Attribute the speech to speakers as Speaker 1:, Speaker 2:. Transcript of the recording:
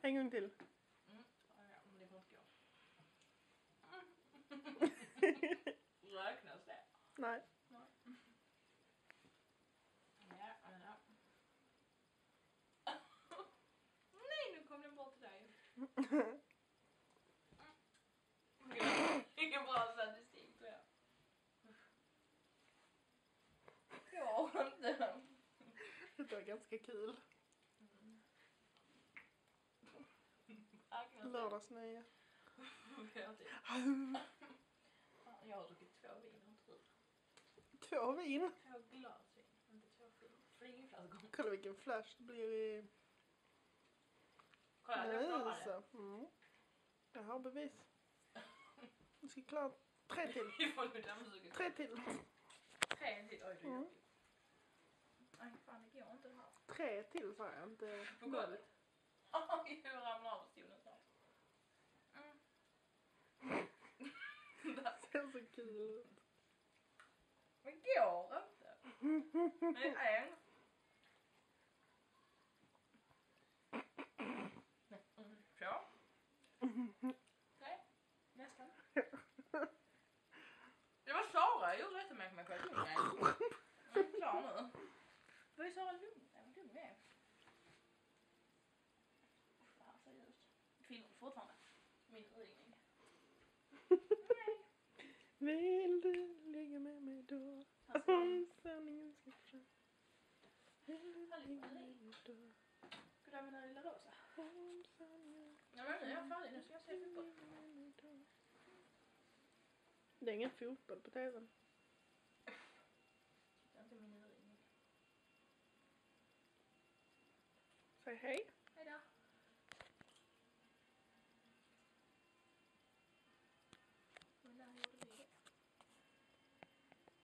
Speaker 1: En gång till.
Speaker 2: Ja, men det får inte gå. Räknas det?
Speaker 1: Nej.
Speaker 2: Ja. Nej, nu kom den bort till dig. Ingen bra statistik tror jag. Ja, inte.
Speaker 1: Det var ganska kul. Lördagsnöje.
Speaker 2: Jag har druckit 2 vin och
Speaker 1: 2 vin.
Speaker 2: 2 glas vin, inte 2 flygflaskor.
Speaker 1: Kolla vilken flash det blir i...
Speaker 2: Kolla, jag klarade det.
Speaker 1: Jag har bevis. Jag ska klara 3 till. 3 till.
Speaker 2: 3 till, oj du är jobbig. Nej, fan det går inte det här.
Speaker 1: 3 till sa jag inte.
Speaker 2: På golvet. Oj, hur ramlar av stolen snart.
Speaker 1: Det ser så kul ut.
Speaker 2: Men går inte. Det är en. Så. Nej, nästan. Det var Sara, jag gjorde rätt med mig själv. Jag är klar nu. Vad är Sara lugn? Jag var lugn med. Det här seriöst. Kvinnor fortfarande. Min urringning. Nej.
Speaker 1: Vill du ligga med mig då? Om sanningen ska fram. Vill du ligga med mig då?
Speaker 2: Ska du använda lilla rosa?
Speaker 1: Om sanningen.
Speaker 2: Ja, men nu är jag färdig. Nu ska jag se fotboll.
Speaker 1: Det är ingen fotboll på tvn.
Speaker 2: Det är inte min urringning.
Speaker 1: Säg hej.